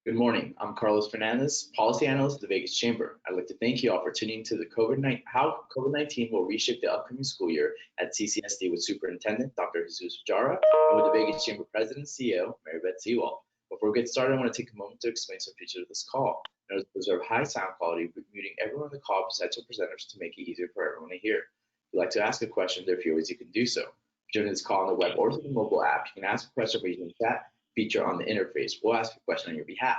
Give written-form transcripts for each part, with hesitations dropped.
Good morning. I'm Carlos Fernandez, Policy Analyst at the Vegas Chamber. I'd like to thank you all for tuning to the how COVID-19 will reshape the upcoming school year at CCSD with Superintendent Dr. Jara and with the Vegas Chamber President and CEO, Beth Sewald. Before we get started, I want to take a moment to explain some features of this call. In order to preserve high sound quality, we're muting everyone on the call besides our presenters to make it easier for everyone to hear. If you'd like to ask a question, there are a few ways you can do so. Joining this call on the web or through the mobile app, you can ask a question by using the chat feature on the interface. We'll ask a question on your behalf.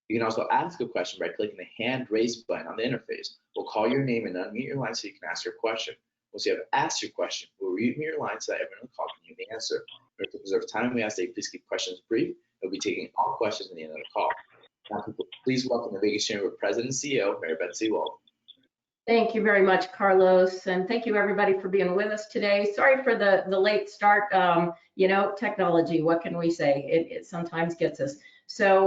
You can also ask a question by clicking the hand raise button on the interface. We'll call your name and unmute your line so you can ask your question. Once you have asked your question, we'll mute your line so that everyone on the call can hear the answer. In order to preserve time, we ask that you please keep questions brief. We'll be taking all questions at the end of the call. Now, please welcome the Vegas Chamber President and CEO, Beth Sewald. Thank you very much, Carlos, and thank you everybody for being with us today. Sorry for the late start. Technology, what can we say? It sometimes gets us. So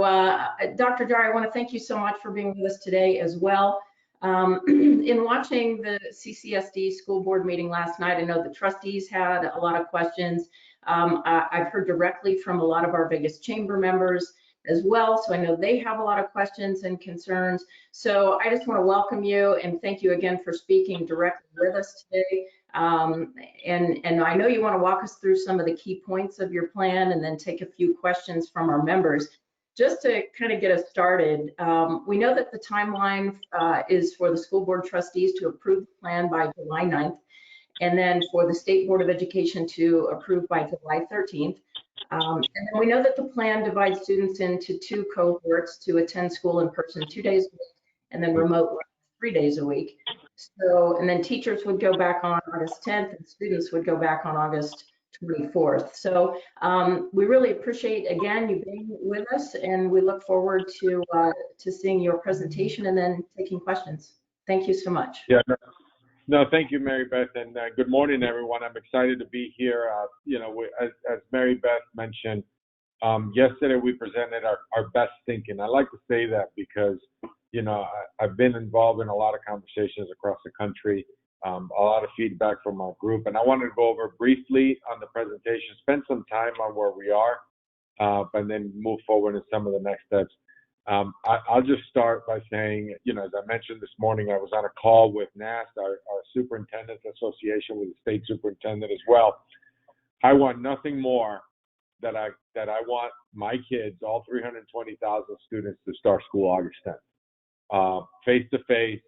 Dr. Jara, I want to thank you so much for being with us today as well. In watching the CCSD school board meeting last night, I know the trustees had a lot of questions. I've heard directly from a lot of our Vegas Chamber members as well, so I know they have a lot of questions and concerns. So I just want to welcome you and thank you again for speaking directly with us today. And I know you want to walk us through some of the key points of your plan and then take a few questions from our members. Just to kind of get us started, we know that the timeline is for the school board trustees to approve the plan by July 9th, and then for the State Board of Education to approve by July 13th. And then we know that the plan divides students into two cohorts to attend school in person 2 days a week and then remote 3 days a week. So, and then teachers would go back on August 10th and students would go back on August 24th. So we really appreciate, again, you being with us, and we look forward to seeing your presentation and then taking questions. Thank you so much. Yeah, no, thank you, Mary Beth, and good morning, everyone. I'm excited to be here. As Mary Beth mentioned, yesterday we presented our best thinking. I like to say that because, I've been involved in a lot of conversations across the country, a lot of feedback from our group, and I wanted to go over briefly on the presentation, spend some time on where we are, and then move forward in some of the next steps. I'll just start by saying, as I mentioned this morning, I was on a call with NAST, our Superintendent Association, with the state superintendent as well. I want nothing more that I want my kids, all 320,000 students, to start school August 10th, face-to-face,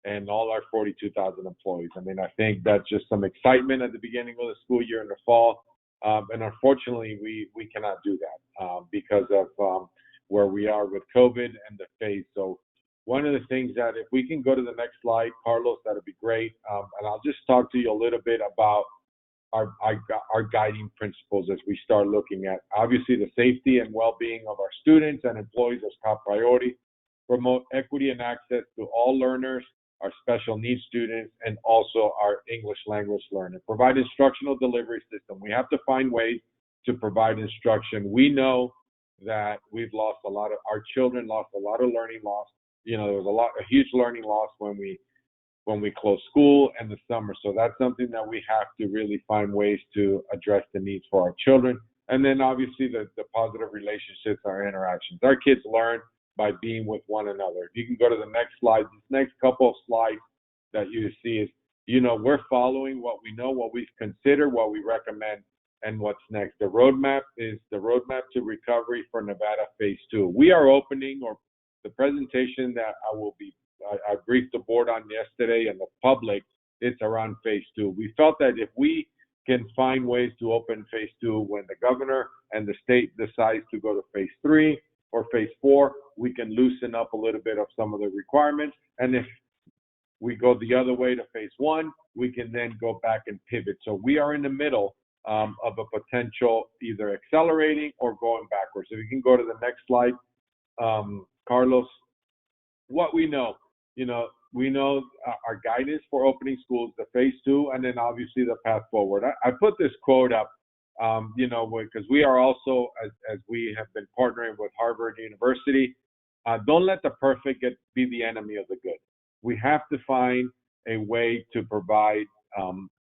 and all our 42,000 employees. I mean, I think that's just some excitement at the beginning of the school year in the fall. And unfortunately, we cannot do that because of where we are with COVID and the phase. So one of the things that, if we can go to the next slide, Carlos, that'd be great. And I'll just talk to you a little bit about our guiding principles as we start looking at, obviously, the safety and well-being of our students and employees as top priority, promote equity and access to all learners, our special needs students, and also our English language learners. Provide instructional delivery system. We have to find ways to provide instruction. We know that our children lost a lot of learning loss. There was a huge learning loss when we closed school and the summer. So that's something that we have to really find ways to address the needs for our children. And then obviously the positive relationships, our interactions. Our kids learn by being with one another. If you can go to the next slide, this next couple of slides that you see is, we're following what we know, what we've considered, what we recommend, and what's next. The roadmap is the roadmap to recovery for Nevada Phase 2. We are opening, or the presentation that I briefed the board on yesterday and the public, it's around Phase 2. We felt that if we can find ways to open Phase 2 when the governor and the state decides to go to Phase 3 or Phase 4, we can loosen up a little bit of some of the requirements. And if we go the other way to Phase 1, we can then go back and pivot. So we are in the middle of a potential either accelerating or going backwards. If you can go to the next slide, Carlos, what we know, we know our guidance for opening schools, the Phase 2, and then obviously the path forward. I put this quote up, because we are also, as we have been partnering with Harvard University, don't let the perfect be the enemy of the good. We have to find a way to provide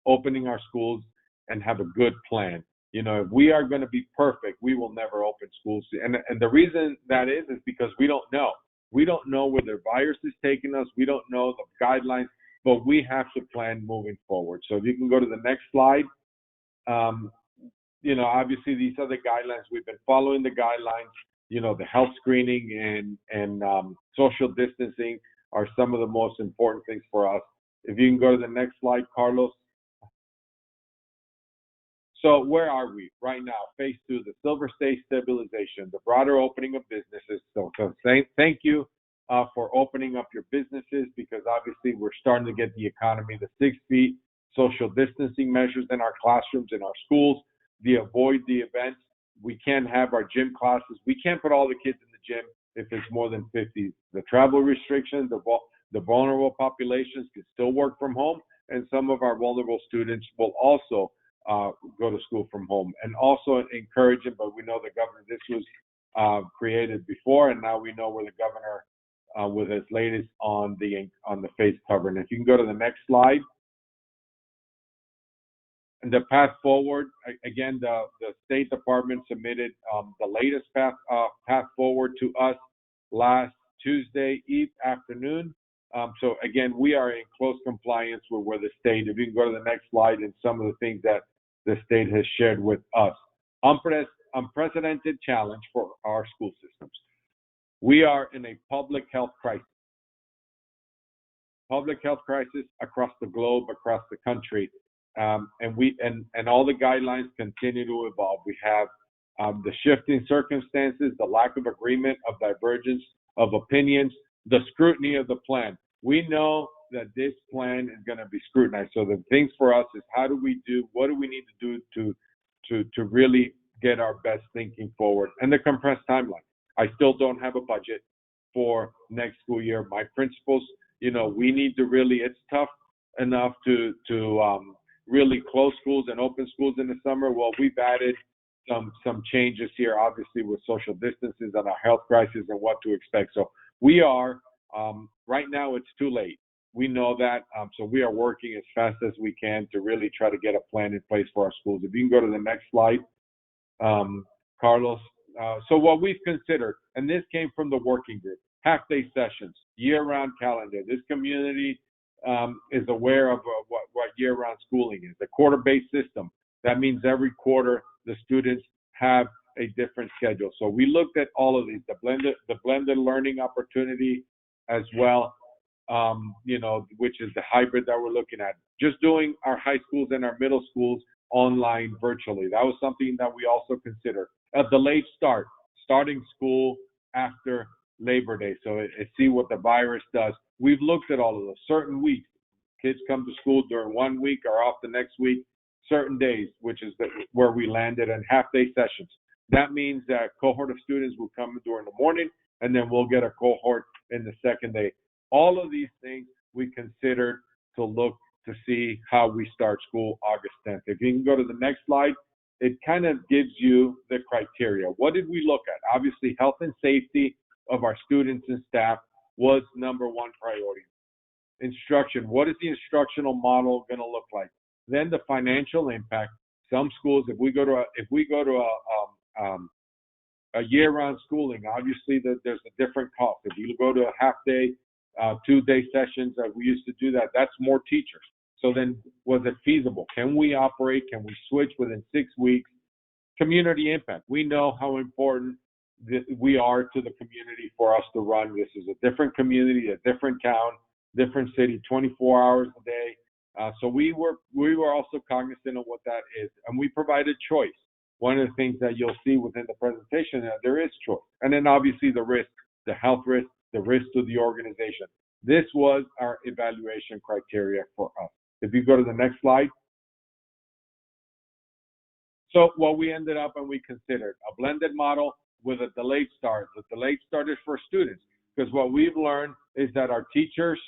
opening our schools and have a good plan. If we are going to be perfect, we will never open schools. And the reason that is because we don't know. We don't know where the virus is taking us. We don't know the guidelines, but we have to plan moving forward. So if you can go to the next slide. Obviously these are the guidelines. We've been following the guidelines. The health screening and social distancing are some of the most important things for us. If you can go to the next slide, Carlos. So where are we right now? Phase 2, the silver stage stabilization, the broader opening of businesses. So thank you for opening up your businesses, because obviously we're starting to get the economy, the 6 feet, social distancing measures in our classrooms, in our schools, the avoid the events. We can't have our gym classes. We can't put all the kids in the gym if it's more than 50. The travel restrictions, the vulnerable populations can still work from home, and some of our vulnerable students will also go to school from home. And also encouraging, but we know the governor, this was created before, and now we know where the governor with his latest on the face cover. And if you can go to the next slide. And the path forward, again, the State Department submitted the latest path forward to us last Tuesday afternoon. So again, we are in close compliance with where the state, if you can go to the next slide, and some of the things that the state has shared with us. Unprecedented challenge for our school systems. We are in a public health crisis. Public health crisis across the globe, across the country. And all the guidelines continue to evolve. We have the shifting circumstances, the lack of agreement, of divergence of opinions, the scrutiny of the plan. We know that this plan is going to be scrutinized. So the things for us is what do we need to do to really get our best thinking forward, and the compressed timeline. I still don't have a budget for next school year. My principals, we need to really, it's tough enough to really close schools and open schools in the summer. Well, we've added some changes here, obviously with social distances and our health crisis and what to expect. So we are, right now it's too late. We know that, so we are working as fast as we can to really try to get a plan in place for our schools. If you can go to the next slide, Carlos. So what we've considered, and this came from the working group, half-day sessions, year-round calendar. This community is aware of what year-round schooling is. The quarter-based system, that means every quarter the students have a different schedule. So we looked at all of these, the blended learning opportunity as well, which is the hybrid that we're looking at. Just doing our high schools and our middle schools online virtually. That was something that we also considered. A delayed start, starting school after Labor Day. So see what the virus does. We've looked at all of those. Certain weeks, kids come to school during 1 week or off the next week. Certain days, which is where we landed, and half-day sessions. That means that cohort of students will come during the morning, and then we'll get a cohort in the second day. All of these things we considered to look to see how we start school August 10th. If you can go to the next slide, it kind of gives you the criteria. What did we look at? Obviously, health and safety of our students and staff was number one priority. Instruction, what is the instructional model going to look like? Then the financial impact. Some schools, if we go to a year-round schooling, obviously there's a different cost. If you go to a half-day, 2-day sessions, we used to do that. That's more teachers. So then, was it feasible? Can we operate? Can we switch within 6 weeks? Community impact. We know how important we are to the community for us to run. This is a different community, a different town, different city, 24 hours a day. So we were also cognizant of what that is, and we provided choice. One of the things that you'll see within the presentation, that there is choice, and then obviously the risk, the health risk, the risk to the organization. This was our evaluation criteria for us. If you go to the next slide. So what we ended up and we considered a blended model with a delayed start. The delayed start is for students, because what we've learned is that our teachers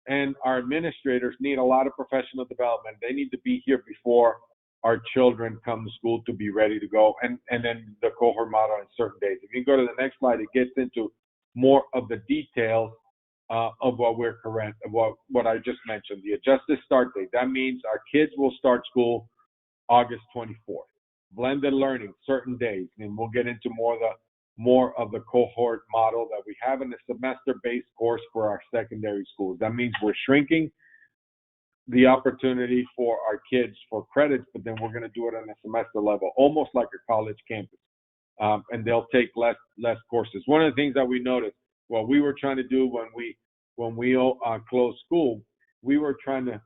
and our administrators need a lot of professional development. They need to be here before our children come to school to be ready to go, and then the cohort model on certain days. If you go to the next slide, it gets into more of the details of what we're correct, what I just mentioned, the adjusted start date. That means our kids will start school August 24th. blended learning certain days, and we'll get into more of the cohort model that we have in the semester-based course for our secondary schools. That means we're shrinking the opportunity for our kids for credits, but then we're going to do it on a semester level, almost like a college campus. And they'll take less courses. One of the things that we noticed, what we were trying to do when we closed school, we were trying to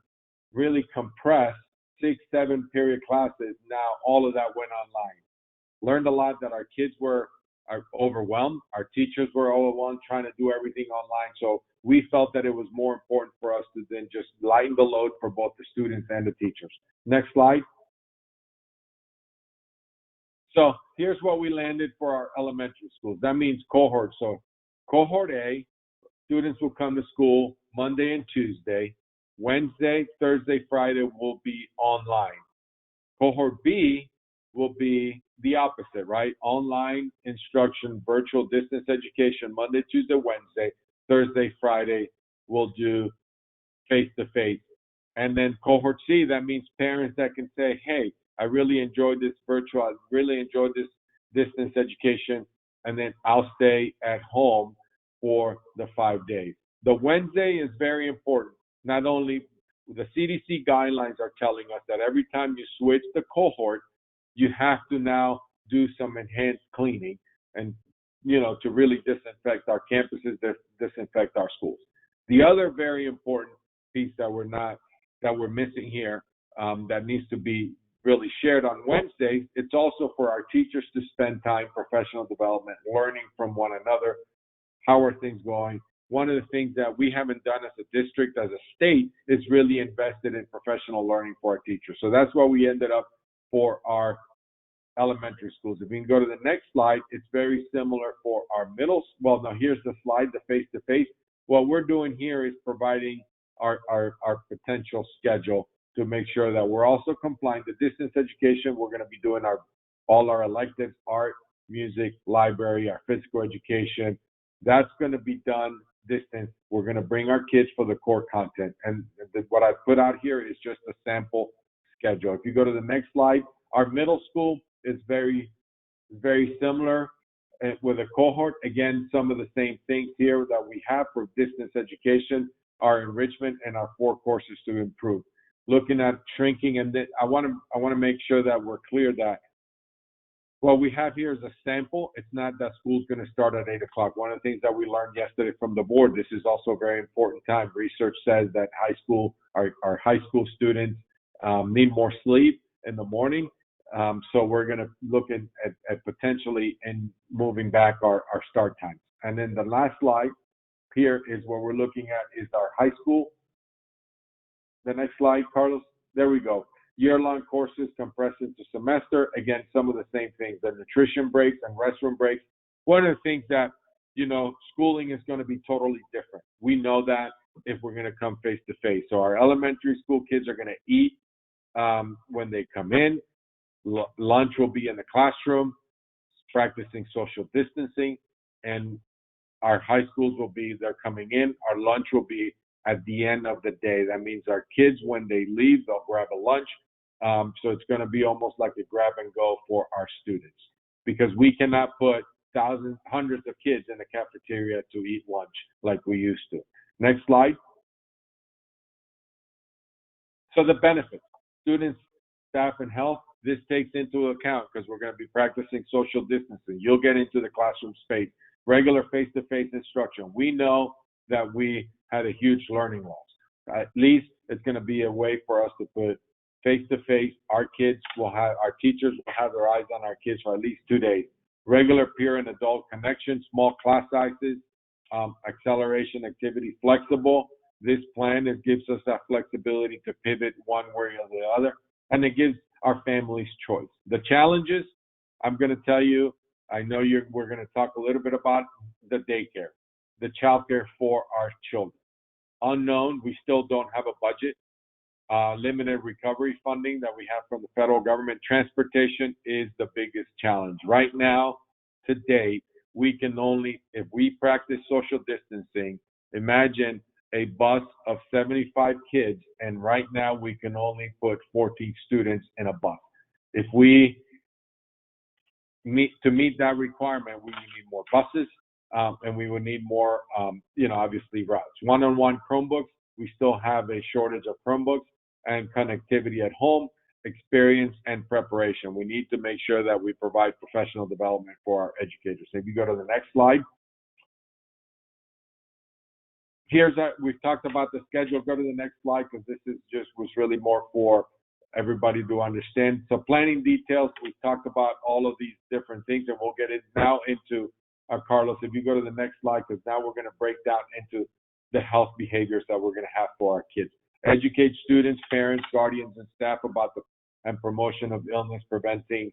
really compress 6-7 period classes. Now all of that went online. Learned a lot that our kids are overwhelmed. Our teachers were overwhelmed trying to do everything online. So we felt that it was more important for us to then just lighten the load for both the students and the teachers. Next slide. So here's what we landed for our elementary schools. That means cohort. So cohort A, students will come to school Monday and Tuesday. Wednesday, Thursday, Friday will be online. Cohort B will be the opposite, right? Online instruction, virtual distance education, Monday, Tuesday, Wednesday. Thursday, Friday, we'll do face-to-face. And then cohort C, that means parents that can say, hey, I really enjoyed this virtual, I really enjoyed this distance education, and then I'll stay at home for the 5 days. The Wednesday is very important. Not only the CDC guidelines are telling us that every time you switch the cohort, you have to now do some enhanced cleaning and, to really disinfect our campuses, disinfect our schools. The other very important piece that we're missing here, that needs to be really shared on Wednesdays, it's also for our teachers to spend time, professional development, learning from one another. How are things going? One of the things that we haven't done as a district, as a state, is really invested in professional learning for our teachers. So that's what we ended up for our elementary schools. If we can go to the next slide, it's very similar for our middle. Well, now here's the slide, the face-to-face. What we're doing here is providing our potential schedule to make sure that we're also complying. The distance education, we're going to be doing all our electives, art, music, library, our physical education. That's going to be done distance. We're going to bring our kids for the core content. And what I put out here is just a sample schedule. If you go to the next slide, our middle school is very, very similar with a cohort. Again, some of the same things here that we have for distance education, our enrichment, and our 4 courses to improve. Looking at shrinking, and I want to make sure that we're clear that what we have here is a sample. It's not that school's going to start at 8 o'clock. One of the things that we learned yesterday from the board, this is also a very important time. Research says that our high school students need more sleep in the morning. So we're going to look at potentially in moving back our start times. And then the last slide here is what we're looking at is our high school. The next slide, Carlos. There we go. Year-long courses compressed into semester. Again, some of the same things, the nutrition breaks and restroom breaks. One of the things that, schooling is going to be totally different. We know that if we're going to come face-to-face. So our elementary school kids are going to eat when they come in. Lunch will be in the classroom, practicing social distancing. And our high schools they're coming in. Our lunch will be at the end of the day. That means our kids, when they leave, they'll grab a lunch. So it's going to be almost like a grab and go for our students, because we cannot put hundreds of kids in the cafeteria to eat lunch like we used to. Next slide. So the benefits, students, staff, and health, this takes into account because we're going to be practicing social distancing. You'll get into the classroom space, regular face-to-face instruction. We know that we had a huge learning loss. At least it's going to be a way for us to put face-to-face. Our teachers will have their eyes on our kids for at least 2 days. Regular peer and adult connection, small class sizes, acceleration activity, flexible. This plan gives us that flexibility to pivot one way or the other, and it gives our families choice. The challenges, I'm going to tell you, I know we're going to talk a little bit about the daycare, the childcare for our children. Unknown, we still don't have a budget. Limited recovery funding that we have from the federal government. Transportation is the biggest challenge. Right now, to date, we can only, if we practice social distancing, imagine a bus of 75 kids, and right now we can only put 14 students in a bus. If we to meet that requirement, we need more buses, and we would need more, obviously routes. One-on-one Chromebooks, we still have a shortage of Chromebooks, and connectivity at home, experience, and preparation. We need to make sure that we provide professional development for our educators. If you go to the next slide. We've talked about the schedule. Go to the next slide, because this was really more for everybody to understand. So planning details, we've talked about all of these different things, and we'll get it now into Carlos, if you go to the next slide, because now we're going to break down into the health behaviors that we're going to have for our kids. Educate students, parents, guardians, and staff about and promotion of illness prevention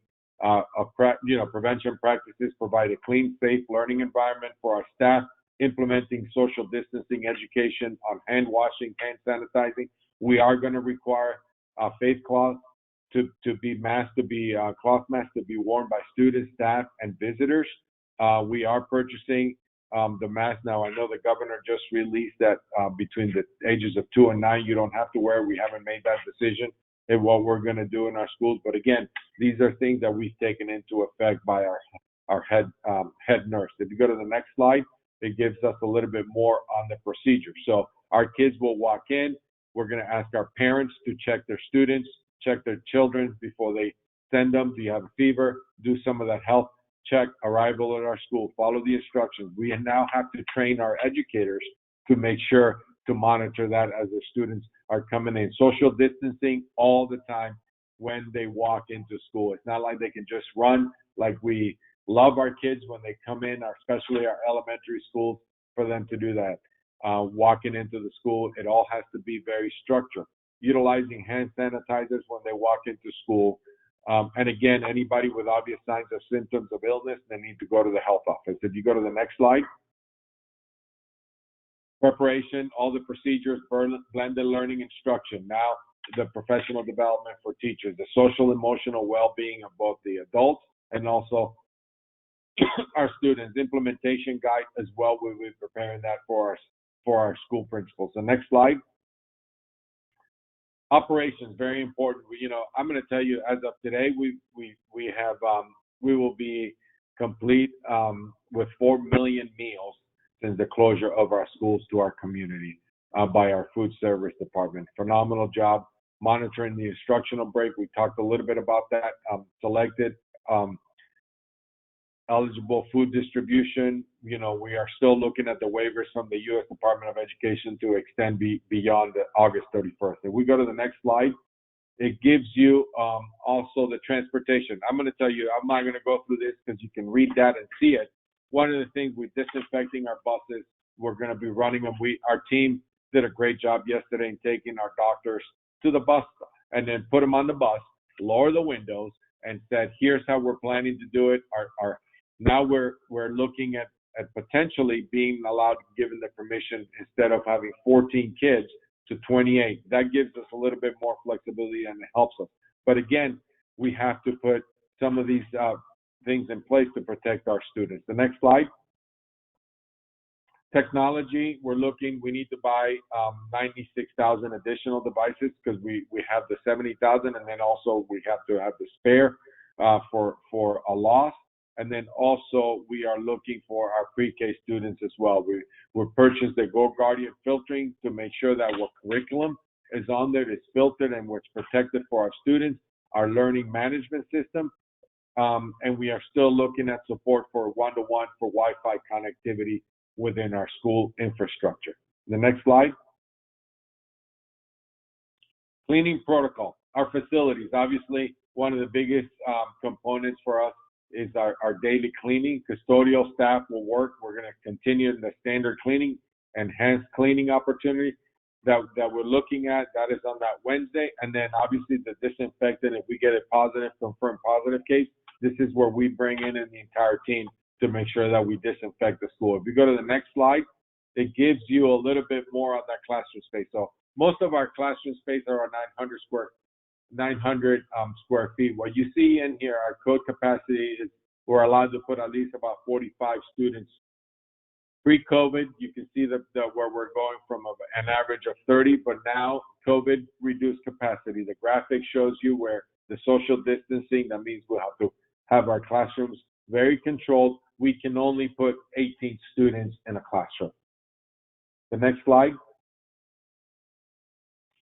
practices, provide a clean, safe learning environment for our staff, implementing social distancing education on hand washing, hand sanitizing. We are going to require face cloth to be cloth masks to be worn by students, staff, and visitors. We are purchasing the mask now. I know the governor just released that between the ages of 2 and 9, you don't have to wear. We haven't made that decision in what we're going to do in our schools. But again, these are things that we've taken into effect by our head nurse. If you go to the next slide, it gives us a little bit more on the procedure. So our kids will walk in. We're going to ask our parents to check their students, check their children before they send them. Do you have a fever? Do some of that health check, arrival at our school, follow the instructions. We now have to train our educators to make sure to monitor that as the students are coming in. Social distancing all the time when they walk into school. It's not like they can just run. Like, we love our kids when they come in, especially our elementary schools, for them to do that. Walking into the school, it all has to be very structured. Utilizing hand sanitizers when they walk into school. And again, anybody with obvious signs or symptoms of illness, they need to go to the health office. If you go to the next slide. Preparation, all the procedures, blended learning instruction. Now, the professional development for teachers, the social emotional well-being of both the adults and also our students. Implementation guide as well. We'll be preparing that for our school principals. The next slide. Operations, very important. I'm going to tell you, as of today, we will be complete with 4 million meals since the closure of our schools to our community by our food service department. Phenomenal job monitoring the instructional break. We talked a little bit about that. Selected eligible food distribution. We are still looking at the waivers from the U.S. Department of Education to extend beyond August 31st. If we go to the next slide, it gives you also the transportation. I'm going to tell you, I'm not going to go through this because you can read that and see it. One of the things, we're disinfecting our buses. We're going to be running them. Our team did a great job yesterday in taking our doctors to the bus and then put them on the bus, lower the windows, and said, here's how we're planning to do it. Now we're looking at potentially being allowed, given the permission, instead of having 14 kids to 28. That gives us a little bit more flexibility and it helps us. But again, we have to put some of these things in place to protect our students. The next slide. Technology, we need to buy 96,000 additional devices because we have the 70,000, and then also we have to have the spare for a loss. And then also we are looking for our pre-K students as well. We purchased the Go Guardian filtering to make sure that what curriculum is on there is filtered and what's protected for our students, our learning management system. And we are still looking at support for one-to-one for Wi-Fi connectivity within our school infrastructure. The next slide. Cleaning protocol. Our facilities, obviously, one of the biggest components for us is our daily cleaning. Custodial staff will work. We're going to continue the standard cleaning, enhanced cleaning opportunity that we're looking at. That is on that Wednesday. And then obviously the disinfectant, if we get a confirmed positive case, this is where we bring in the entire team to make sure that we disinfect the school. If you go to the next slide, it gives you a little bit more on that classroom space. So most of our classroom space are 900 square feet. What you see in here, our code capacity is we're allowed to put at least about 45 students. Pre-COVID, you can see where we're going from an average of 30, but now COVID reduced capacity. The graphic shows you where the social distancing, that means we'll have to have our classrooms very controlled. We can only put 18 students in a classroom. The next slide.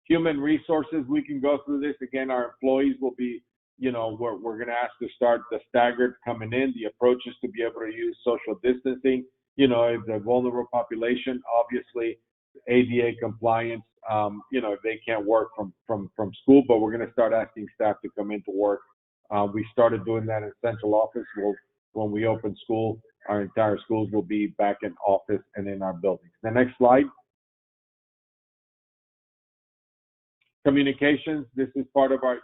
Human resources, we can go through this. Again, our employees will be, we're going to ask to start the staggered coming in. The approach is to be able to use social distancing. If the vulnerable population, obviously, ADA compliance, if they can't work from school, but we're going to start asking staff to come into work. We started doing that in central office. When we open school, our entire schools will be back in office and in our buildings. The next slide. Communications, this is part of our,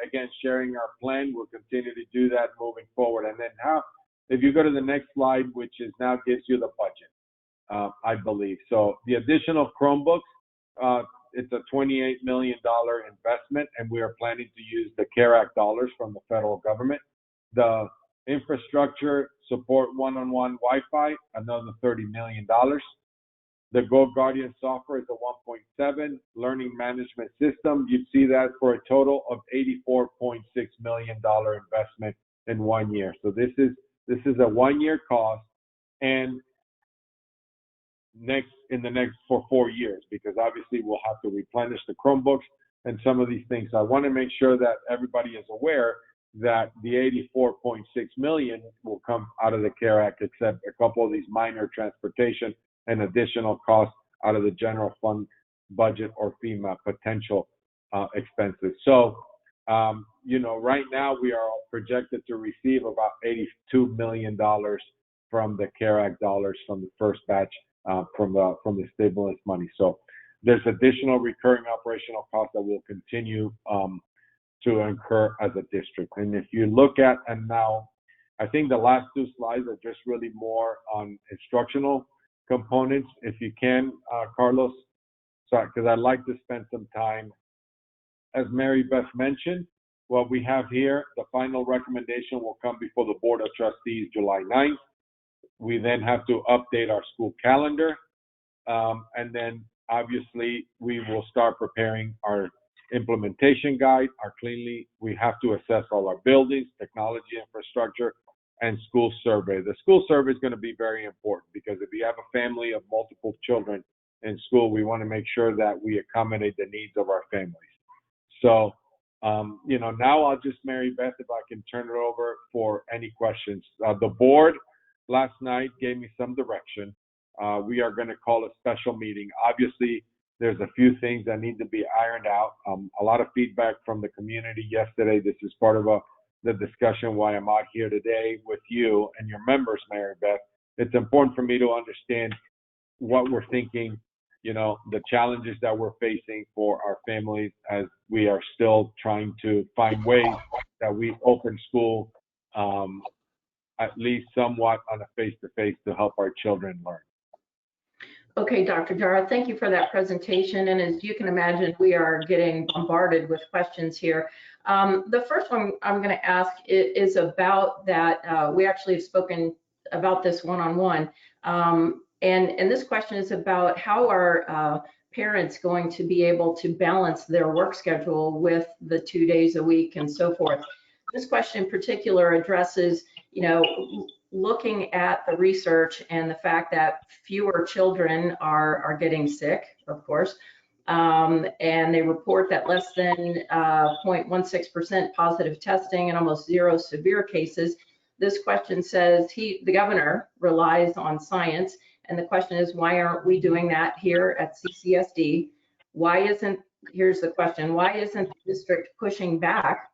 again, sharing our plan. We'll continue to do that moving forward. And then if you go to the next slide, which is now gives you the budget, I believe. So the additional Chromebooks, it's a $28 million investment, and we are planning to use the CARE Act dollars from the federal government. The infrastructure support one-on-one Wi-Fi, another $30 million. The Go Guardian software is a 1.7 learning management system. You'd see that for a total of $84.6 million investment in 1 year. So this is a 1 year cost, and in the next for 4 years, because obviously we'll have to replenish the Chromebooks and some of these things. So I want to make sure that everybody is aware that the $84.6 million will come out of the CARE Act, except a couple of these minor transportation and additional costs out of the general fund budget or FEMA potential expenses. So, right now we are projected to receive about $82 million from the CARE Act dollars from the first batch from the stimulus money. So there's additional recurring operational costs that will continue to incur as a district. And if you look at, and now I think the last two slides are just really more on instructional components, if you can, Carlos, because I'd like to spend some time. As Mary Beth mentioned, what we have here, the final recommendation will come before the Board of Trustees July 9th. We then have to update our school calendar, and then obviously we will start preparing our implementation guide, we have to assess all our buildings, technology infrastructure, and school survey. The school survey is going to be very important, because if you have a family of multiple children in school, we want to make sure that we accommodate the needs of our families. So, now I'll just, Mary Beth, if I can turn it over for any questions. The board last night gave me some direction. We are going to call a special meeting. Obviously, there's a few things that need to be ironed out. A lot of feedback from the community yesterday. This is part of the discussion why I'm out here today with you and your members, Mary Beth. It's important for me to understand what we're thinking, the challenges that we're facing for our families as we are still trying to find ways that we open school at least somewhat on a face-to-face to help our children learn. Okay, Dr. Jara, thank you for that presentation. And as you can imagine, we are getting bombarded with questions here. The first one I'm going to ask is about that. We actually have spoken about this one-on-one. And this question is about how are parents going to be able to balance their work schedule with the 2 days a week and so forth. This question in particular addresses, looking at the research and the fact that fewer children are getting sick, of course, and they report that less than 0.16% positive testing and almost zero severe cases. This question says the governor relies on science, and the question is, why aren't we doing that here at CCSD? Here's the question, why isn't the district pushing back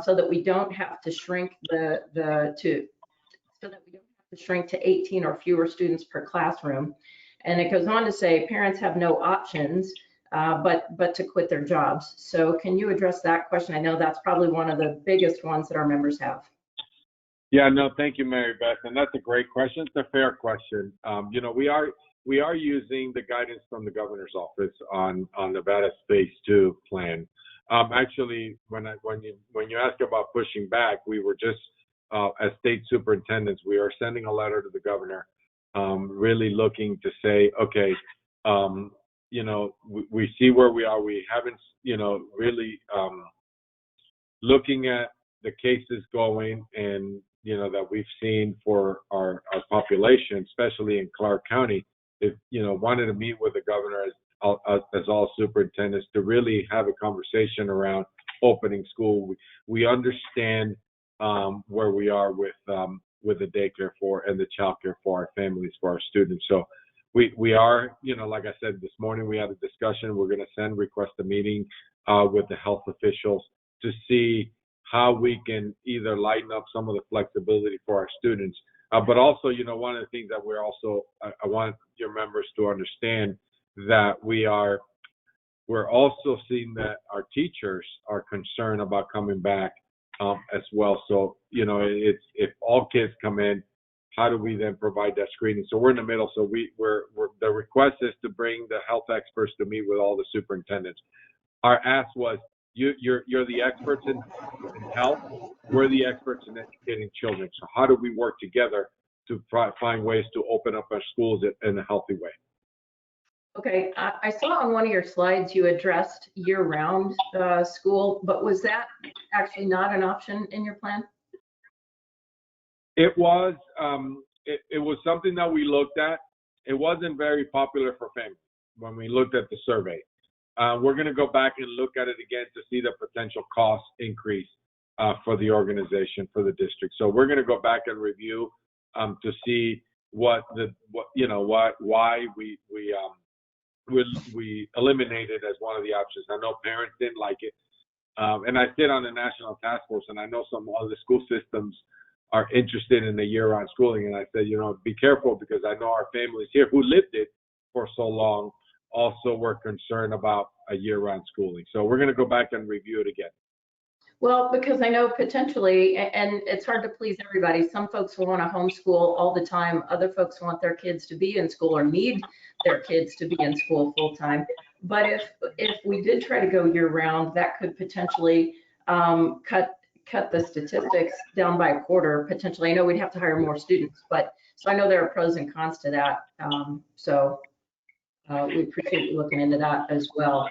so that we don't have to shrink to 18 or fewer students per classroom? And it goes on to say parents have no options but to quit their jobs. So can you address that question? I know that's probably one of the biggest ones that our members have. Yeah, no, thank you, Mary Beth, and that's a great question. It's a fair question. We are using the guidance from the governor's office on Nevada's phase 2 plan. Actually, when you ask about pushing back, we were just as state superintendents, we are sending a letter to the governor, really looking to say, okay, we see where we are. We haven't, really looking at the cases going and, that we've seen for our population, especially in Clark County, if, wanted to meet with the governor as all superintendents to really have a conversation around opening school. We understand where we are with the daycare and the childcare for our families, for our students. So we are, like I said, this morning we had a discussion. We're going to request a meeting with the health officials to see how we can either lighten up some of the flexibility for our students. But also, one of the things that I want your members to understand that we're also seeing that our teachers are concerned about coming back as well. So, it's if all kids come in, how do we then provide that screening? So we're in the middle. So the request is to bring the health experts to meet with all the superintendents. Our ask was, you're the experts in health. We're the experts in educating children. So how do we work together to find ways to open up our schools in a healthy way? Okay, I saw on one of your slides you addressed year-round school, but was that actually not an option in your plan? It was. It was something that we looked at. It wasn't very popular for families when we looked at the survey. We're going to go back and look at it again to see the potential cost increase for the organization, for the district. So we're going to go back and review to see why we eliminated as one of the options. I know parents didn't like it, and I sit on the national task force, and I know some other school systems are interested in the year-round schooling. And I said, be careful, because I know our families here who lived it for so long also were concerned about a year-round schooling. So we're going to go back and review it again. Well, because I know potentially, and it's hard to please everybody, some folks will want to homeschool all the time. Other folks want their kids to be in school or need their kids to be in school full time. But if we did try to go year round, that could potentially cut the statistics down by a quarter, potentially. I know we'd have to hire more students, but so I know there are pros and cons to that. We appreciate you looking into that as well.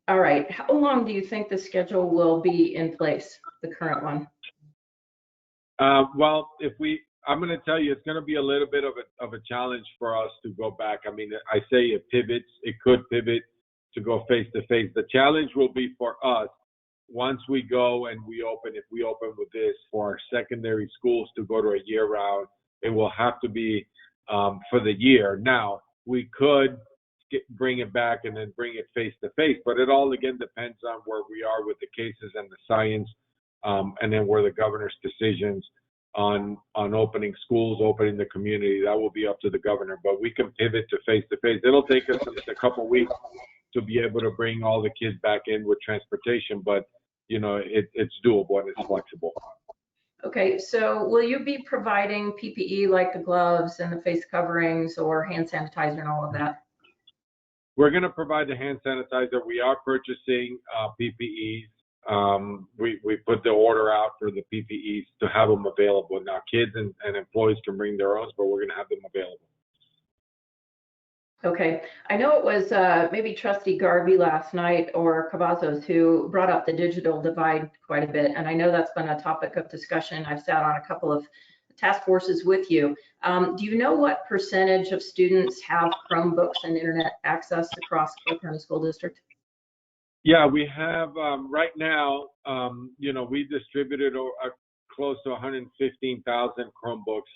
All right, how long do you think the schedule will be in place, the current one? Well, I'm going to tell you, it's going to be a little bit of a challenge for us to go back. I mean, I say it pivots. It could pivot to go face to face. The challenge will be for us once we go and if we open with this for our secondary schools to go to a year round, it will have to be for the year. Now, we could bring it back and then bring it face to face, but it all again depends on where we are with the cases and the science, and then where the governor's decisions on opening schools, opening the community, that will be up to the governor. But we can pivot to face to face. It'll take us just a couple weeks to be able to bring all the kids back in with transportation, but it's doable and it's flexible. Okay, so will you be providing PPE like the gloves and the face coverings or hand sanitizer and all of that? We're going to provide the hand sanitizer. We are purchasing PPEs. We put the order out for the PPEs to have them available. Now, kids and employees can bring their own, but we're going to have them available. Okay, I know it was maybe Trustee Garvey last night or Cavazos who brought up the digital divide quite a bit, and I know that's been a topic of discussion. I've sat on a couple of task forces with you. Do you know what percentage of students have Chromebooks and internet access across Clark County School District? Yeah, we have right now, we distributed close to 115,000 Chromebooks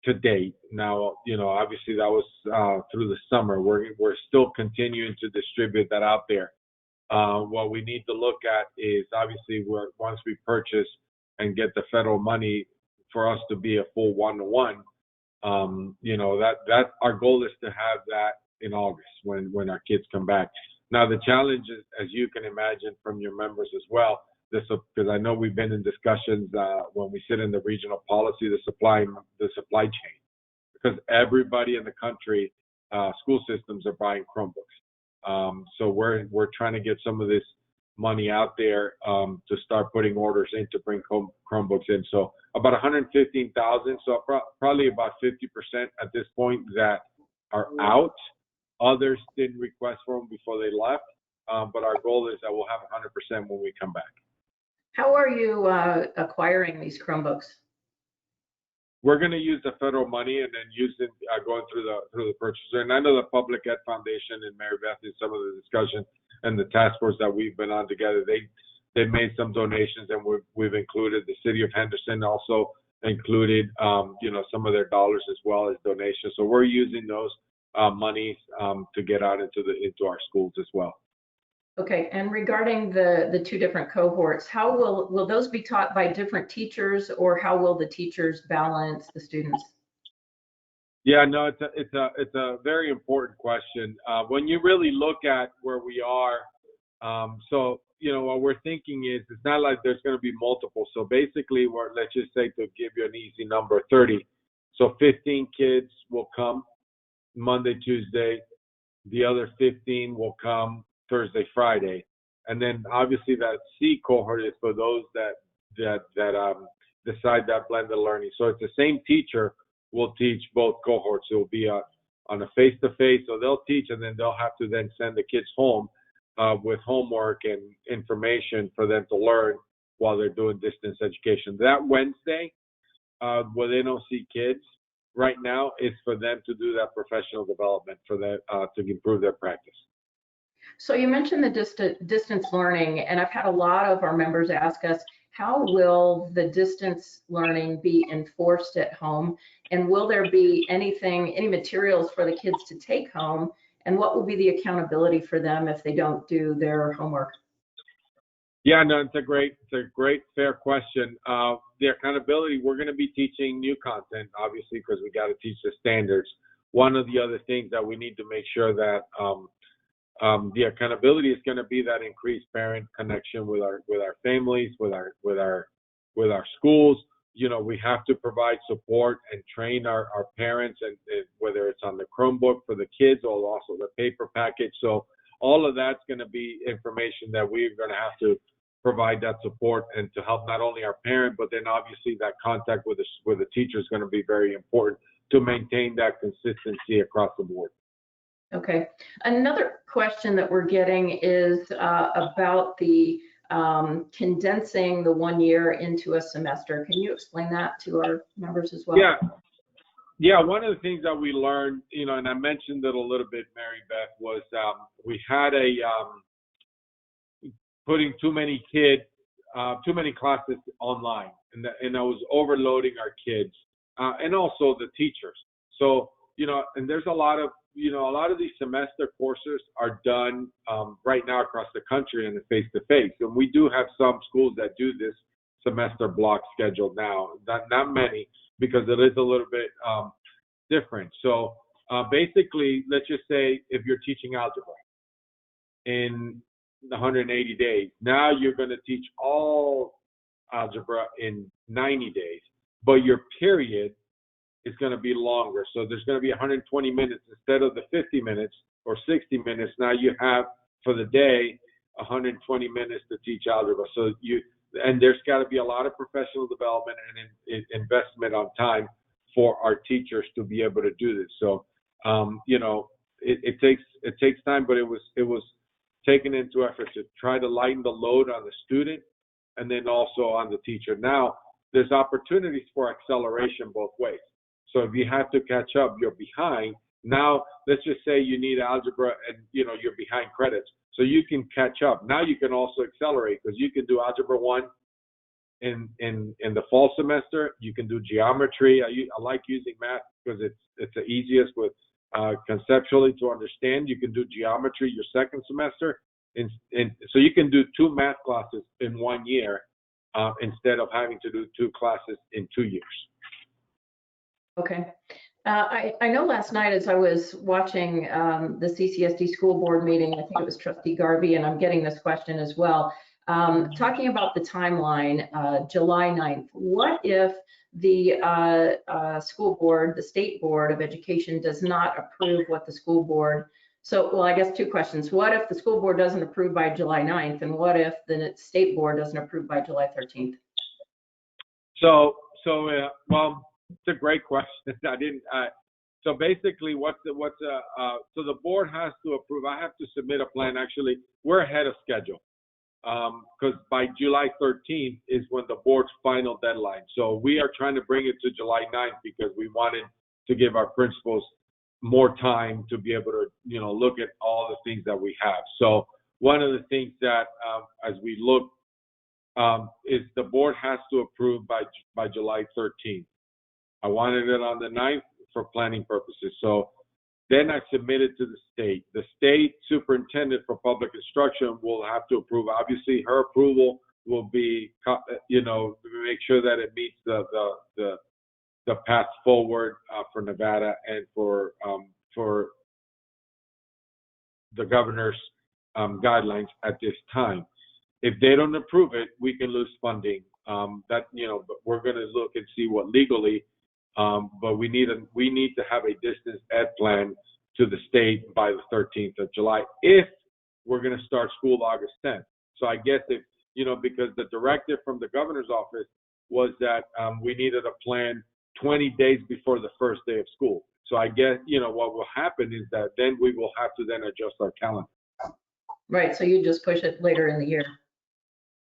to date. Now, obviously that was through the summer. We're still continuing to distribute that out there. What we need to look at is obviously once we purchase and get the federal money for us to be a full one-to-one, that our goal is to have that in August when our kids come back. Now, the challenge is, as you can imagine from your members as well, because I know we've been in discussions when we sit in the regional policy, the supply chain, because everybody in the country, school systems are buying Chromebooks. So we're trying to get some of this money out there to start putting orders in to bring Chromebooks in. So about 115,000. So probably about 50% at this point that are out. Others didn't request for them before they left, but our goal is that we'll have 100% when we come back. How are you acquiring these Chromebooks? We're going to use the federal money and then going through the purchaser. And I know the Public Ed Foundation and Mary Beth in some of the discussion and the task force that we've been on together, they made some donations, and we've included the city of Henderson also included some of their dollars as well as donations. So we're using those monies to get out into our schools as well. Okay, and regarding the two different cohorts, how will those be taught by different teachers, or how will the teachers balance the students? Yeah, no, it's a very important question. When you really look at where we are, what we're thinking is it's not like there's going to be multiple. So basically, let's just say, to give you an easy number, 30. So 15 kids will come Monday, Tuesday. The other 15 will come Thursday, Friday, and then obviously that C cohort is for those that decide that blended learning. So it's the same teacher will teach both cohorts. It will be on a face-to-face, so they'll teach, and then they'll have to then send the kids home with homework and information for them to learn while they're doing distance education. That Wednesday, where they don't see kids right now, is for them to do that professional development for that to improve their practice. So you mentioned the distance learning, and I've had a lot of our members ask us, how will the distance learning be enforced at home? And will there be any materials for the kids to take home? And what will be the accountability for them if they don't do their homework? Yeah, no, it's a great, fair question. The accountability, we're going to be teaching new content, obviously, because we got to teach the standards. One of the other things that we need to make sure that the accountability is going to be that increased parent connection with our families, with our schools. We have to provide support and train our parents, and whether it's on the Chromebook for the kids or also the paper package. So all of that's going to be information that we're going to have to provide that support and to help not only our parent, but then obviously that contact with the teacher is going to be very important to maintain that consistency across the board. Okay. Another question that we're getting is about the condensing the 1 year into a semester. Can you explain that to our members as well? Yeah. One of the things that we learned, and I mentioned it a little bit, Mary Beth, was we had putting too many classes online, and I was overloading our kids and also the teachers. So, and there's a lot of these semester courses are done right now across the country in the face-to-face. And we do have some schools that do this semester block schedule now, not many, because it is a little bit different. So basically, let's just say if you're teaching algebra in 180 days, now you're going to teach all algebra in 90 days, but your period is going to be longer. So there's going to be 120 minutes instead of the 50 minutes or 60 minutes. Now you have for the day 120 minutes to teach algebra. So and there's got to be a lot of professional development and investment on time for our teachers to be able to do this. So it takes time, but it was taken into effort to try to lighten the load on the student and then also on the teacher. Now there's opportunities for acceleration both ways. So if you have to catch up, you're behind. Now, let's just say you need algebra and, you're behind credits. So you can catch up. Now you can also accelerate because you can do algebra 1 in the fall semester. You can do geometry. I like using math because it's the easiest with conceptually to understand. You can do geometry your second semester. So you can do 2 math classes in 1 year instead of having to do 2 classes in 2 years. Okay. I know last night as I was watching the CCSD school board meeting, I think it was Trustee Garvey, and I'm getting this question as well, talking about the timeline, July 9th. What if the school board, the State Board of Education, does not approve what the school board, well, I guess 2 questions. What if the school board doesn't approve by July 9th, and what if the State Board doesn't approve by July 13th? Well, it's a great question. So basically, so the board has to approve. I have to submit a plan. Actually, we're ahead of schedule. because by July 13th is when the board's final deadline. So we are trying to bring it to July 9th because we wanted to give our principals more time to be able to, look at all the things that we have. So one of the things that, as we look, is the board has to approve by July 13th. I wanted it on the 9th for planning purposes. So then I submitted to the state. The state superintendent for public instruction will have to approve. Obviously, her approval will be, make sure that it meets the path forward for Nevada and for the governor's guidelines at this time. If they don't approve it, we can lose funding. But we're going to look and see what legally. But we need to have a distance ed plan to the state by the 13th of July if we're going to start school August 10th. So I guess if, because the directive from the governor's office was that we needed a plan 20 days before the first day of school. So I guess, what will happen is that then we will have to then adjust our calendar. Right, so you just push it later in the year.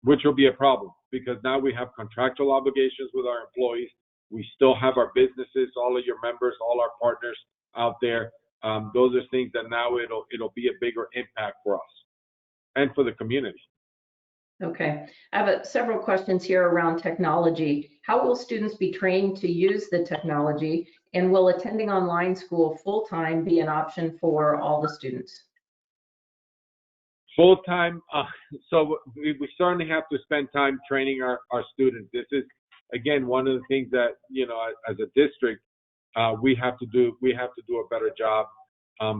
Which will be a problem because now we have contractual obligations with our employees. We still have our businesses, all of your members, all our partners out there. Those are things that now it'll be a bigger impact for us and for the community. Okay, I have several questions here around technology. How will students be trained to use the technology, and will attending online school full-time be an option for all the students? Full-time, so we certainly have to spend time training our students. This is, again, one of the things that, as a district, we have to do a better job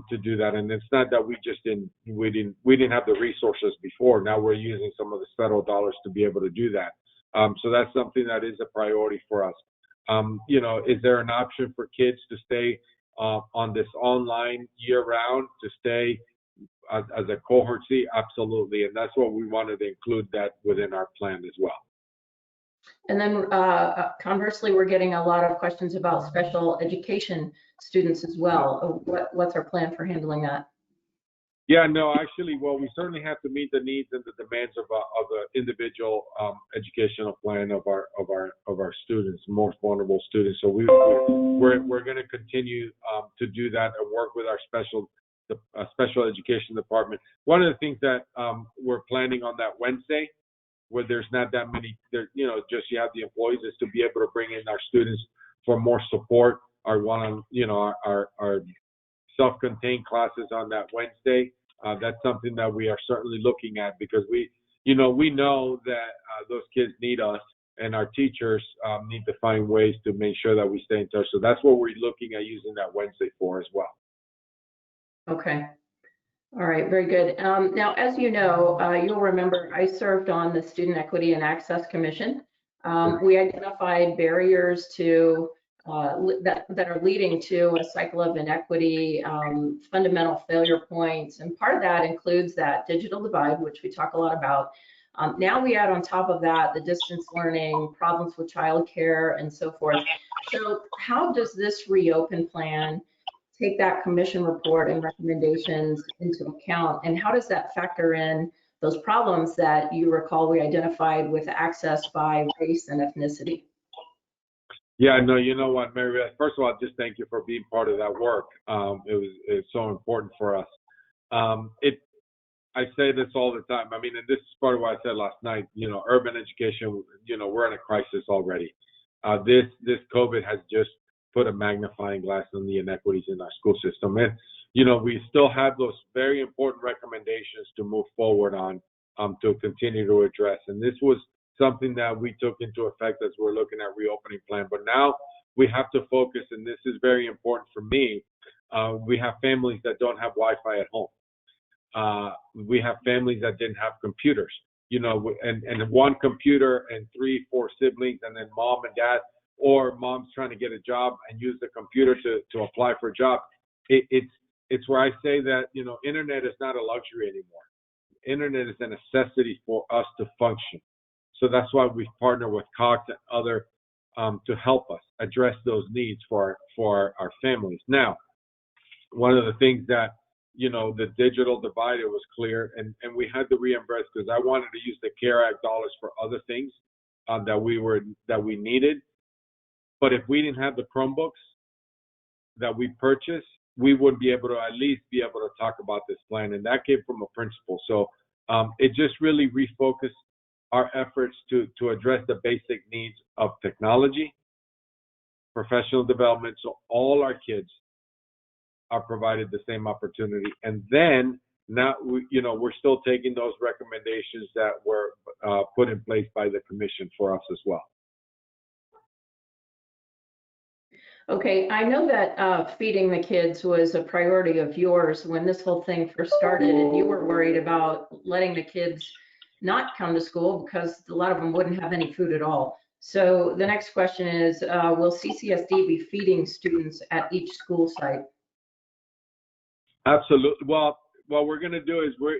to do that. And it's not that we didn't have the resources before. Now we're using some of the federal dollars to be able to do that. So that's something that is a priority for us. Is there an option for kids to stay on this online year-round, to stay as a cohort C? Absolutely. And that's what we wanted to include that within our plan as well. And then conversely, we're getting a lot of questions about special education students as well. What's our plan for handling that? Yeah, no, actually, well, we certainly have to meet the needs and the demands of the individual educational plan of our students, most vulnerable students. So we're going to continue to do that and work with our special education department. One of the things that we're planning on that Wednesday, where there's not that many, just you have the employees, is to be able to bring in our students for more support. Our our self-contained classes on that Wednesday. That's something that we are certainly looking at because we know that those kids need us, and our teachers need to find ways to make sure that we stay in touch. So that's what we're looking at using that Wednesday for as well. Okay. All right, very good. Now, as you know, you'll remember I served on the Student Equity and Access Commission. We identified barriers to that are leading to a cycle of inequity, fundamental failure points, and part of that includes that digital divide, which we talk a lot about. Now we add on top of that the distance learning, problems with childcare, and so forth. So how does this reopen plan take that commission report and recommendations into account, and how does that factor in those problems that you recall we identified with access by race and ethnicity? Yeah, no, you know what, Mary Beth, first of all, just thank you for being part of that work. It's so important for us. I say this all the time. I mean, and this is part of what I said last night, urban education, we're in a crisis already. This COVID has just put a magnifying glass on the inequities in our school system. And, we still have those very important recommendations to move forward on, to continue to address. And this was something that we took into effect as we're looking at reopening plan. But now we have to focus, and this is very important for me. We have families that don't have Wi-Fi at home. We have families that didn't have computers, and one computer and 3-4 siblings, and then mom and dad, or mom's trying to get a job and use the computer to apply for a job. It's where I say that, internet is not a luxury anymore. Internet is a necessity for us to function. So that's why we partner with COHORTS and other to help us address those needs for our families. Now, one of the things that the digital divide, it was clear, and we had to reimburse because I wanted to use the CARE Act dollars for other things that we needed. But if we didn't have the Chromebooks that we purchased, we would be able to at least be able to talk about this plan, and that came from a principal. So it just really refocused our efforts to address the basic needs of technology, professional development, so all our kids are provided the same opportunity. And then now we're still taking those recommendations that were put in place by the commission for us as well. Okay, I know that feeding the kids was a priority of yours when this whole thing first started, and you were worried about letting the kids not come to school because a lot of them wouldn't have any food at all. So the next question is, will CCSD be feeding students at each school site? Absolutely. Well, what we're going to do is we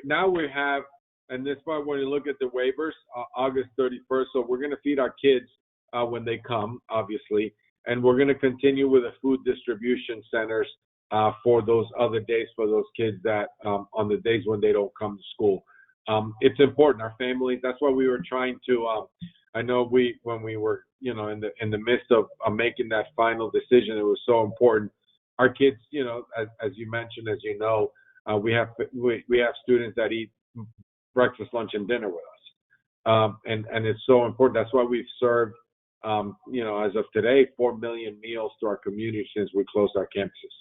have, and this part when you look at the waivers, August 31st, so we're going to feed our kids when they come, obviously. And we're going to continue with the food distribution centers for those other days for those kids that on the days when they don't come to school. It's important. Our families. That's why we were trying to. I know when we were in the midst of making that final decision, it was so important. Our kids, as you mentioned, we have students that eat breakfast, lunch, and dinner with us, and it's so important. That's why we've served. As of today, 4 million meals to our community since we closed our campuses.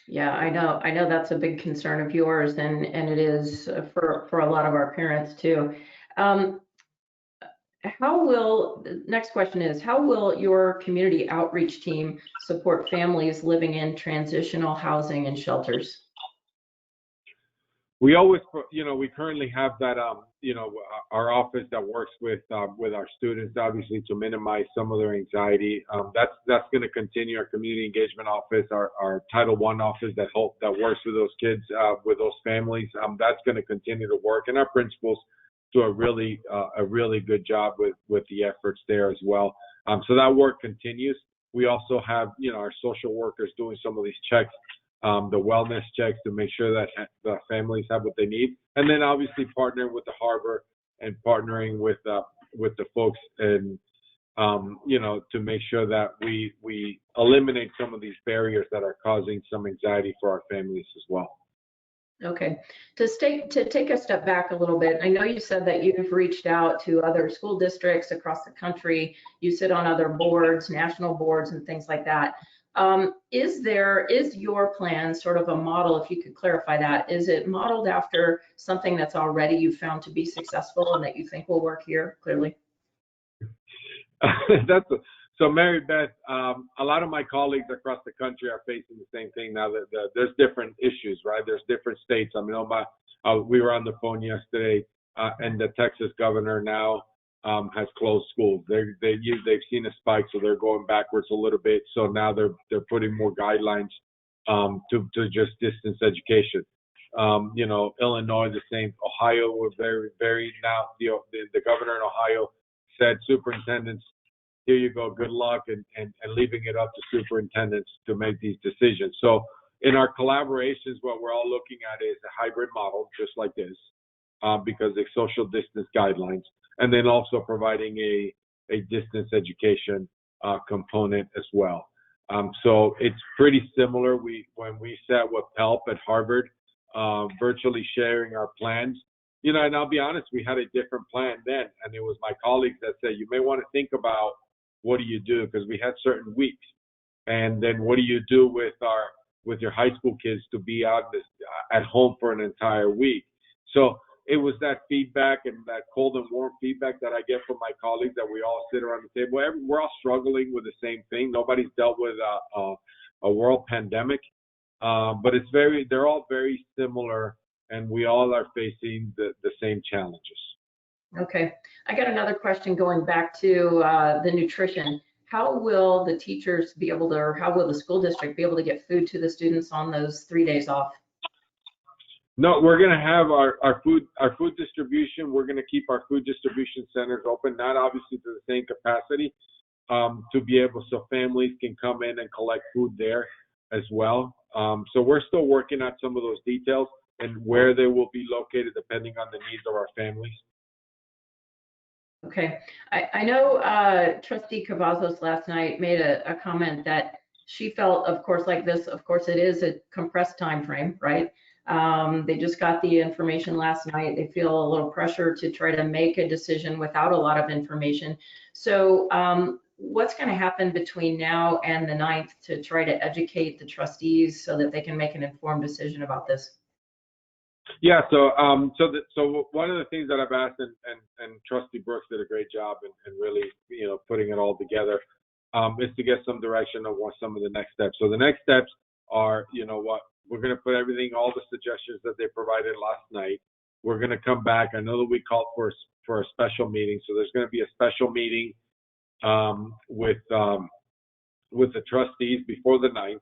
Yeah, I know that's a big concern of yours, and it is for a lot of our parents too. Next question is, how will your community outreach team support families living in transitional housing and shelters? We always, we currently have that, our office that works with our students, obviously, to minimize some of their anxiety. That's going to continue. Our community engagement office, our Title I office that works with those kids, with those families, that's going to continue to work. And our principals do a really good job with the efforts there as well. So that work continues. We also have, our social workers doing some of these checks. The wellness checks to make sure that the families have what they need, and then obviously partnering with the harbor and partnering with the folks and to make sure that we eliminate some of these barriers that are causing some anxiety for our families as well. Okay, to take a step back a little bit, I know you said that you've reached out to other school districts across the country. You sit on other boards, national boards, and things like that. Is your plan sort of a model, if you could clarify that? Is it modeled after something that's already you found to be successful and that you think will work here, clearly? So Mary Beth, a lot of my colleagues across the country are facing the same thing now. That there's different issues, right? There's different states. I mean, we were on the phone yesterday, and the Texas governor now has closed schools. They've seen a spike, so they're going backwards a little bit. So now they're putting more guidelines to just distance education. Illinois the same. Ohio was very now. The governor in Ohio said, superintendents, here you go, good luck, and leaving it up to superintendents to make these decisions. So in our collaborations, what we're all looking at is a hybrid model, just like this, because of social distance guidelines. And then also providing a distance education component as well. So it's pretty similar. When we sat with HELP at Harvard, virtually sharing our plans, and I'll be honest, we had a different plan then. And it was my colleagues that said, you may want to think about what do you do, because we had certain weeks. And then what do you do with your high school kids to be out at home for an entire week? So it was that feedback and that cold and warm feedback that I get from my colleagues that we all sit around the table. We're all struggling with the same thing. Nobody's dealt with a world pandemic, but they're all very similar, and we all are facing the same challenges. Okay. I got another question going back to the nutrition. How will the teachers be able to, or how will the school district be able to get food to the students on those 3 days off? No, we're going to have our food distribution. We're going to keep our food distribution centers open, not obviously to the same capacity, to be able so families can come in and collect food there as well. So we're still working out some of those details and where they will be located depending on the needs of our families. Okay, I know Trustee Cavazos last night made a comment that she felt, of course, like this, of course, it is a compressed time frame, right? They just got the information last night. They feel a little pressure to try to make a decision without a lot of information. So what's going to happen between now and the 9th to try to educate the trustees so that they can make an informed decision about this? Yeah, so one of the things that I've asked, and Trustee Brooks did a great job in really, putting it all together, is to get some direction of what some of the next steps. So the next steps are, we're going to put everything, all the suggestions that they provided last night. We're going to come back. I know that we called for a special meeting, so there's going to be a special meeting with the trustees before the 9th.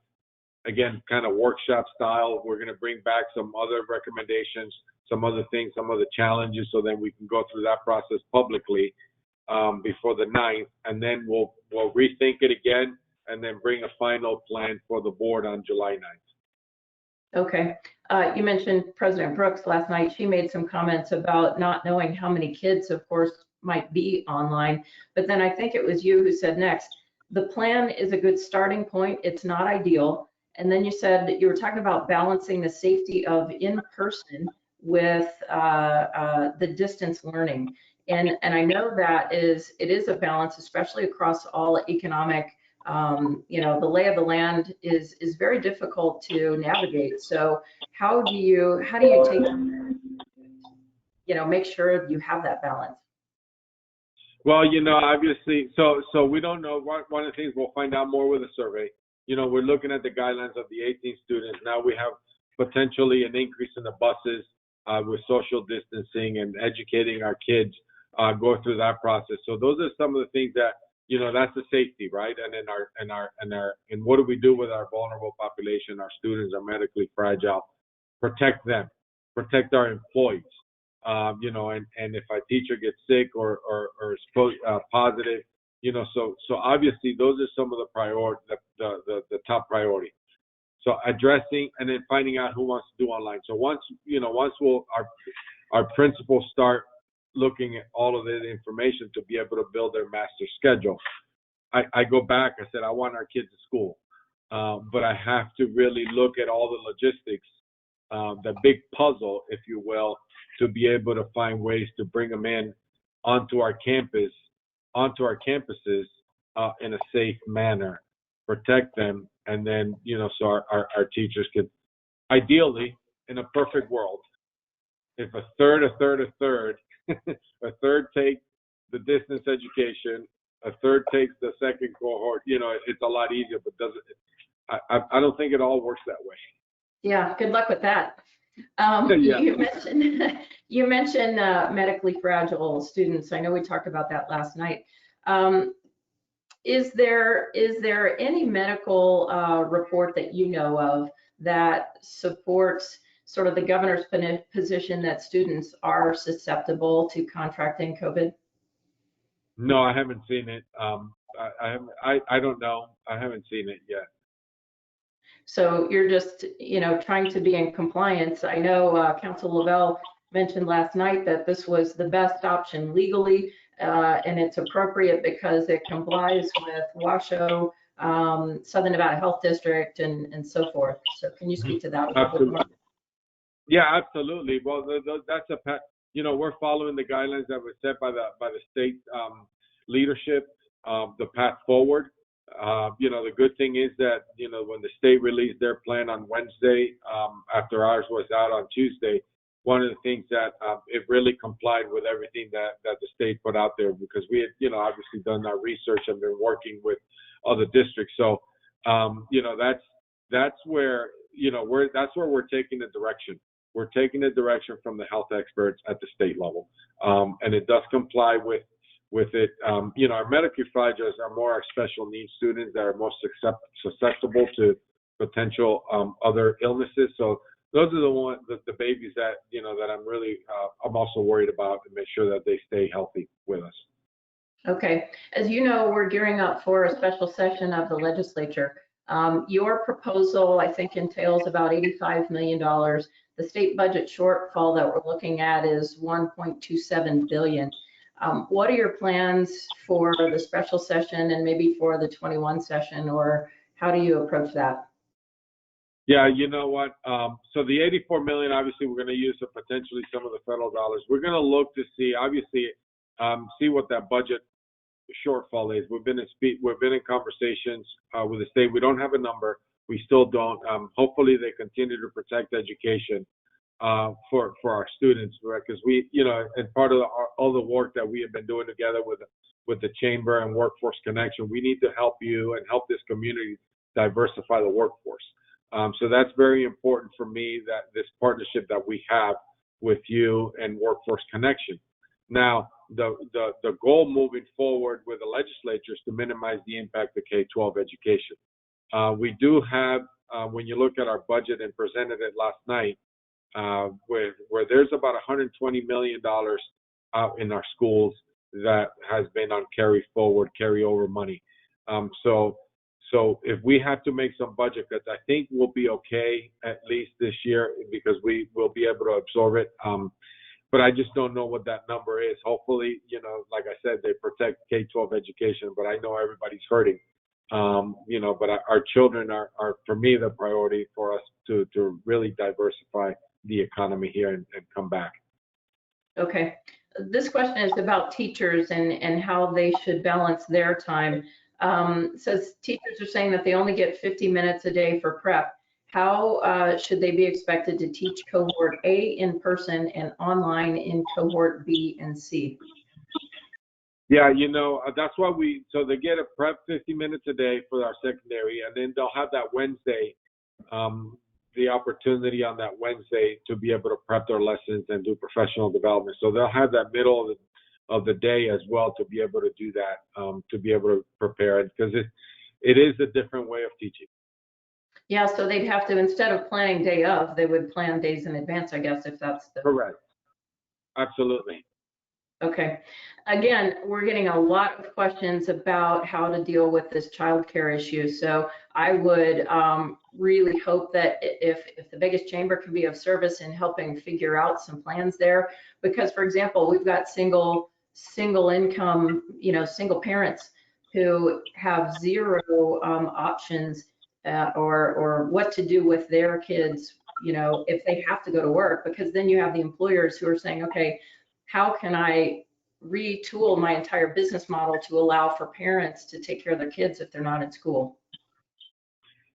Again, kind of workshop style. We're going to bring back some other recommendations, some other things, some other challenges, so then we can go through that process publicly before the 9th, and then we'll rethink it again, and then bring a final plan for the board on July 9th. Okay. You mentioned President Brooks last night. She made some comments about not knowing how many kids, of course, might be online. But then I think it was you who said next, the plan is a good starting point. It's not ideal. And then you said that you were talking about balancing the safety of in-person with the distance learning. And I know that it is a balance, especially across all economic, the lay of the land is very difficult to navigate. So how do you take, make sure you have that balance? Well, obviously, so we don't know. One of the things we'll find out more with the survey. We're looking at the guidelines of the 18 students. Now we have potentially an increase in the buses with social distancing and educating our kids, go through that process. So those are some of the things that, that's the safety, right? And what do we do with our vulnerable population? Our students are medically fragile. Protect them, protect our employees. And if a teacher gets sick or is positive, so obviously those are some of the top priority. So addressing and then finding out who wants to do online. So once our principals start looking at all of that information to be able to build their master schedule, I go back, I said, I want our kids at school, but I have to really look at all the logistics, the big puzzle, if you will, to be able to find ways to bring them in onto our campuses in a safe manner, protect them, and then, so our teachers could, ideally, in a perfect world, if a third a third take the distance education, a third takes the second cohort, it's a lot easier, but I don't think it all works that way. Yeah, good luck with that. Yeah. You mentioned medically fragile students. I know we talked about that last night. Is there any medical report that you know of that supports sort of the governor's position that students are susceptible to contracting COVID? No, I haven't seen it. I don't know. I haven't seen it yet. So you're just, trying to be in compliance. I know Council Lavelle mentioned last night that this was the best option legally, and it's appropriate because it complies with Washoe, Southern Nevada Health District, and so forth. So can you speak to that a little bit more? Yeah, absolutely. Well, that's we're following the guidelines that were set by the state leadership, the path forward. The good thing is that, when the state released their plan on Wednesday, after ours was out on Tuesday, one of the things that it really complied with everything that the state put out there, because we had, obviously done our research and been working with other districts. So, that's where, that's where we're taking the direction. We're taking the direction from the health experts at the state level. And it does comply with it. Our medically fragiles are more our special needs students that are most susceptible to potential other illnesses. So those are the babies that, that I'm really, I'm also worried about, and make sure that they stay healthy with us. Okay. As you know, we're gearing up for a special session of the legislature. Your proposal, I think, entails about $85 million. The state budget shortfall that we're looking at is $1.27 billion. What are your plans for the special session and maybe for the 21 session, or how do you approach that? Yeah, you know what? So the 84 million, obviously, we're going to use potentially some of the federal dollars. We're going to look to see, obviously, see what that budget shortfall is. We've been in conversations with the state. We don't have a number. We still don't. Hopefully, they continue to protect education for our students, because we, and part of all the work that we have been doing together with the chamber and Workforce Connection, we need to help you and help this community diversify the workforce. So that's very important for me, that this partnership that we have with you and Workforce Connection. Now, the goal moving forward with the legislature is to minimize the impact of K-12 education. We do have, when you look at our budget and presented it last night, where there's about $120 million out in our schools that has been on carryover money. So if we have to make some budget cuts, I think we'll be okay at least this year, because we will be able to absorb it. But I just don't know what that number is. Hopefully, like I said, they protect K-12 education, but I know everybody's hurting. But our children are, for me, the priority for us to really diversify the economy here and come back. Okay. This question is about teachers and how they should balance their time. Says teachers are saying that they only get 50 minutes a day for prep. How should they be expected to teach cohort A in person and online in cohort B and C? Yeah, that's why so they get a prep 50 minutes a day for our secondary, and then they'll have that Wednesday, the opportunity on that Wednesday to be able to prep their lessons and do professional development. So they'll have that middle of the day as well to be able to do that, to be able to prepare it, because it is a different way of teaching. Yeah, so they'd have to, instead of planning day of, they would plan days in advance, I guess, if that's the... Correct. Absolutely. Okay. Again, we're getting a lot of questions about how to deal with this childcare issue. So I would really hope that if the biggest chamber can be of service in helping figure out some plans there, because, for example, we've got single income, single parents who have zero options or what to do with their kids, if they have to go to work, because then you have the employers who are saying, okay, how can I retool my entire business model to allow for parents to take care of their kids if they're not in school?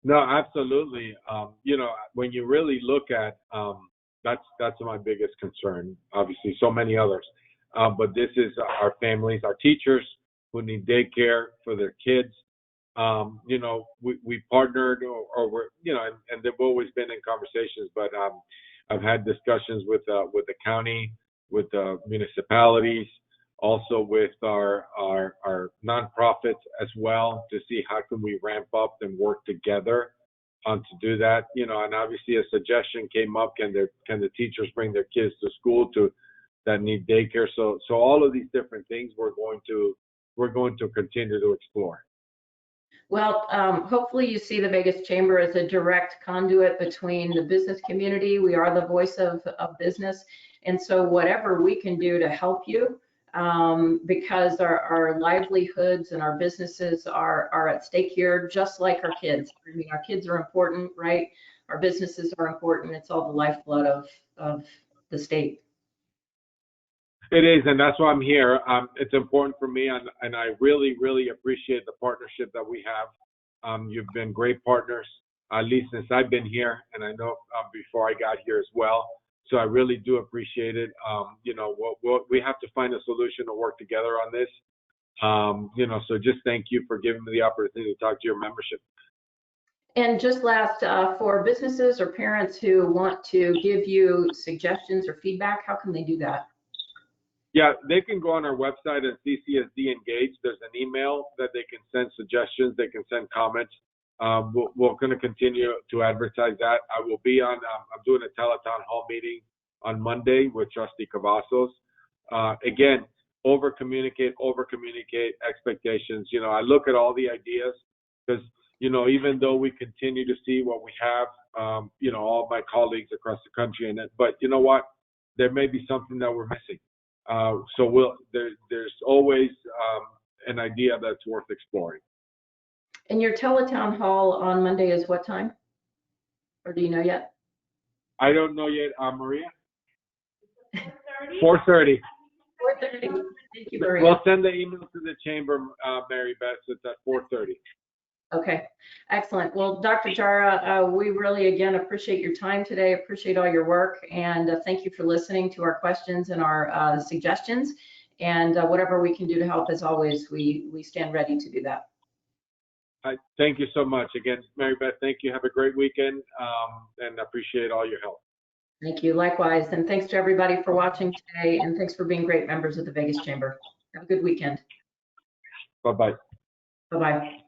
No, absolutely. When you really look at, that's my biggest concern. Obviously, so many others, but this is our families, our teachers who need daycare for their kids. We partnered, or we're, and they've always been in conversations, but I've had discussions with the county, with the municipalities, also with our nonprofits as well, to see how can we ramp up and work together to do that. And obviously a suggestion came up: can the teachers bring their kids to school that need daycare? So all of these different things we're going to continue to explore. Well, hopefully you see the Vegas Chamber as a direct conduit between the business community. We are the voice of business. And so whatever we can do to help you, because our livelihoods and our businesses are at stake here, just like our kids. I mean, our kids are important, right? Our businesses are important. It's all the lifeblood of the state. It is, and that's why I'm here. It's important for me, and I really, really appreciate the partnership that we have. You've been great partners, at least since I've been here, and I know before I got here as well. So I really do appreciate it. We have to find a solution to work together on this. So just thank you for giving me the opportunity to talk to your membership. And just last, for businesses or parents who want to give you suggestions or feedback, how can they do that? Yeah, they can go on our website at CCSD Engage. There's an email that they can send suggestions. They can send comments. We're going to continue to advertise that. I will be on, I'm doing a teletown hall meeting on Monday with Trustee Cavazos. Again, over communicate expectations. I look at all the ideas, because, even though we continue to see what we have, all my colleagues across the country but you know what? There may be something that we're missing. So there's always an idea that's worth exploring. And your teletown hall on Monday is what time? Or do you know yet? I don't know yet, Maria. 4:30. 4:30. Thank you, Maria. We'll send the email to the chamber, Mary Beth. It's at 4:30. Okay, excellent. Well, Dr. Jara, we really, again, appreciate your time today, appreciate all your work, and thank you for listening to our questions and our suggestions. And whatever we can do to help, as always, we stand ready to do that. Thank you so much. Again, Mary Beth, thank you. Have a great weekend, and appreciate all your help. Thank you, likewise. And thanks to everybody for watching today, and thanks for being great members of the Vegas Chamber. Have a good weekend. Bye-bye. Bye-bye.